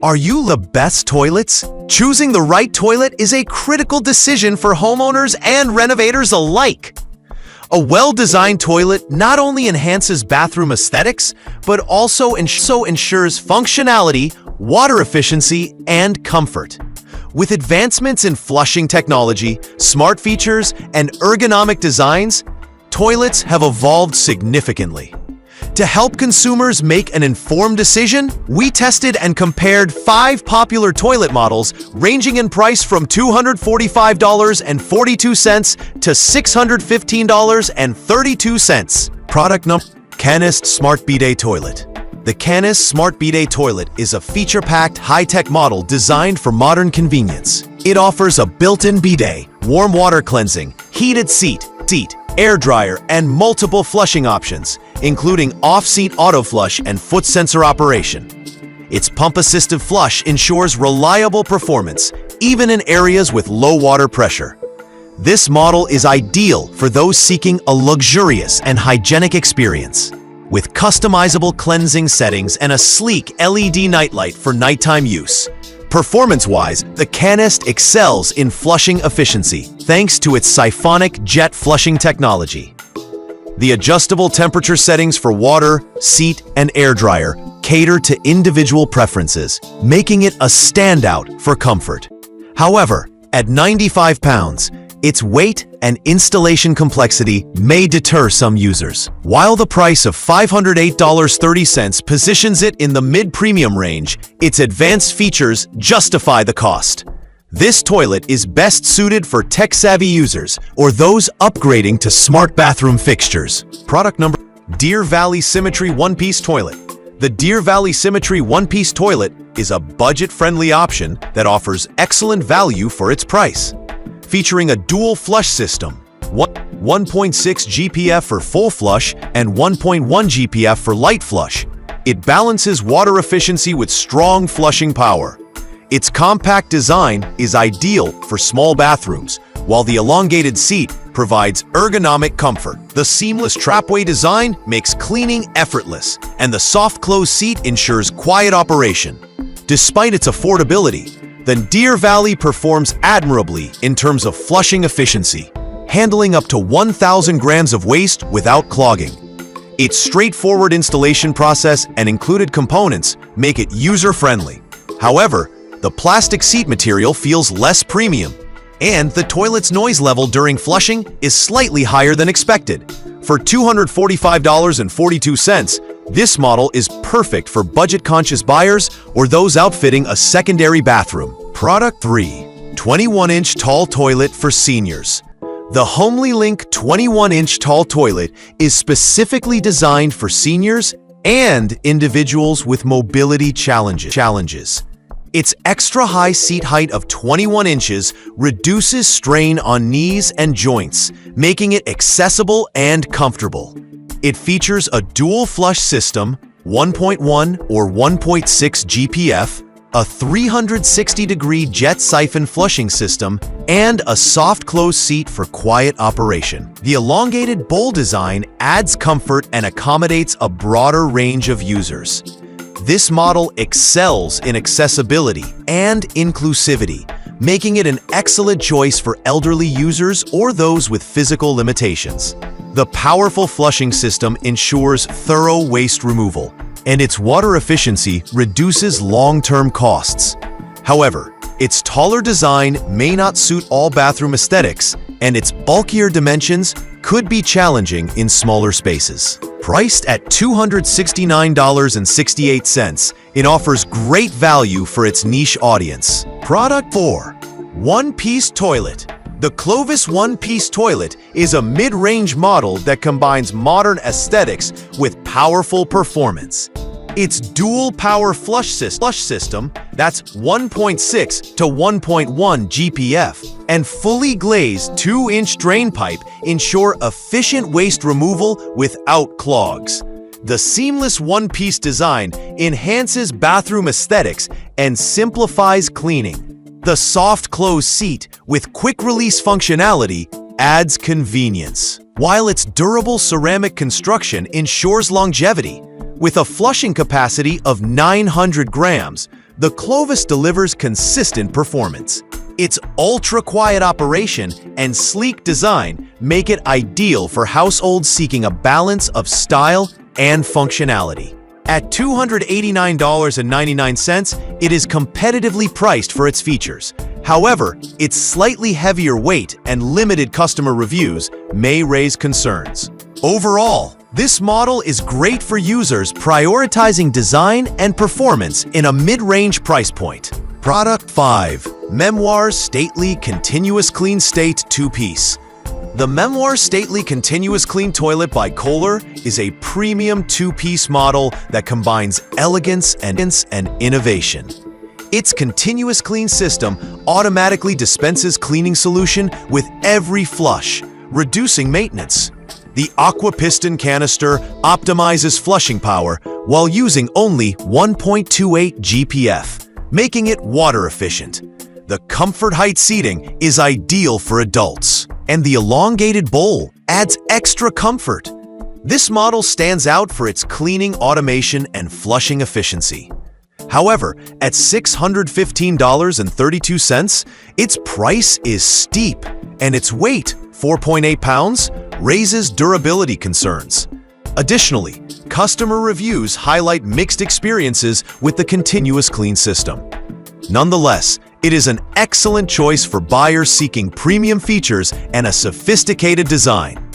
Are you the best toilets? Choosing the right toilet is a critical decision for homeowners and renovators alike. A well-designed toilet not only enhances bathroom aesthetics, but also ensures functionality, water efficiency, and comfort. With advancements in flushing technology, smart features, and ergonomic designs, toilets have evolved significantly. To help consumers make an informed decision, we tested and compared 5 popular toilet models ranging in price from $245.42 to $615.32. Product number: Canist Smart Bday Toilet. The Canist Smart Bday Toilet is a feature-packed, high-tech model designed for modern convenience. It offers a built-in bidet, warm water cleansing, heated seat, air dryer, and multiple flushing options, including off-seat auto flush and foot sensor operation. Its pump-assisted flush ensures reliable performance, even in areas with low water pressure. This model is ideal for those seeking a luxurious and hygienic experience. With customizable cleansing settings and a sleek LED nightlight for nighttime use. Performance-wise, the Canist excels in flushing efficiency thanks to its siphonic jet flushing technology. The adjustable temperature settings for water, seat, and air dryer cater to individual preferences, making it a standout for comfort. However, at 95 pounds, its weight and installation complexity may deter some users. While the price of $508.30 positions it in the mid-premium range, its advanced features justify the cost. This toilet is best suited for tech-savvy users or those upgrading to smart bathroom fixtures. Product number: Deer Valley Symmetry OnePiece Toilet. The Deer Valley Symmetry OnePiece Toilet is a budget-friendly option that offers excellent value for its price. Featuring a dual flush system, 1.6 GPF for full flush and 1.1 GPF for light flush. It balances water efficiency with strong flushing power. Its compact design is ideal for small bathrooms, while the elongated seat provides ergonomic comfort. The seamless trapway design makes cleaning effortless, and the soft close seat ensures quiet operation. Despite its affordability, the Deer Valley performs admirably in terms of flushing efficiency, handling up to 1,000 grams of waste without clogging. Its straightforward installation process and included components make it user-friendly. However, the plastic seat material feels less premium, and the toilet's noise level during flushing is slightly higher than expected. For $245.42, this model is perfect for budget-conscious buyers or those outfitting a secondary bathroom. Product 3. 21-inch tall toilet for seniors. The HomelyLink 21-inch tall toilet is specifically designed for seniors and individuals with mobility challenges. Its extra-high seat height of 21 inches reduces strain on knees and joints, making it accessible and comfortable. It features a dual flush system, 1.1 or 1.6 GPF, a 360-degree jet siphon flushing system, and a soft close seat for quiet operation. The elongated bowl design adds comfort and accommodates a broader range of users. This model excels in accessibility and inclusivity, making it an excellent choice for elderly users or those with physical limitations. The powerful flushing system ensures thorough waste removal, and its water efficiency reduces long-term costs. However, its taller design may not suit all bathroom aesthetics, and its bulkier dimensions could be challenging in smaller spaces. Priced at $269.68, it offers great value for its niche audience. Product 4. OnePiece Toilet. The Clovis OnePiece Toilet is a mid-range model that combines modern aesthetics with powerful performance. Its dual power flush system, that's 1.6 to 1.1 GPF, and fully glazed 2-inch drain pipe ensure efficient waste removal without clogs. The seamless one-piece design enhances bathroom aesthetics and simplifies cleaning. The soft close seat with quick-release functionality adds convenience, while its durable ceramic construction ensures longevity. With a flushing capacity of 900 grams, the Clovis delivers consistent performance. Its ultra-quiet operation and sleek design make it ideal for households seeking a balance of style and functionality. At $289.99, it is competitively priced for its features. However, its slightly heavier weight and limited customer reviews may raise concerns. Overall, this model is great for users prioritizing design and performance in a mid-range price point. Product 5. Memoir Stately Continuous Clean State 2-Piece. The Memoir Stately Continuous Clean Toilet by Kohler is a premium 2-piece model that combines elegance and innovation. Its continuous clean system automatically dispenses cleaning solution with every flush, reducing maintenance. The aqua piston canister optimizes flushing power while using only 1.28 GPF, making it water efficient. The comfort height seating is ideal for adults, and the elongated bowl adds extra comfort. This model stands out for its cleaning automation and flushing efficiency. However, at $615.32, its price is steep, and its weight, 4.8 pounds, raises durability concerns. Additionally, customer reviews highlight mixed experiences with the continuous clean system. Nonetheless, it is an excellent choice for buyers seeking premium features and a sophisticated design.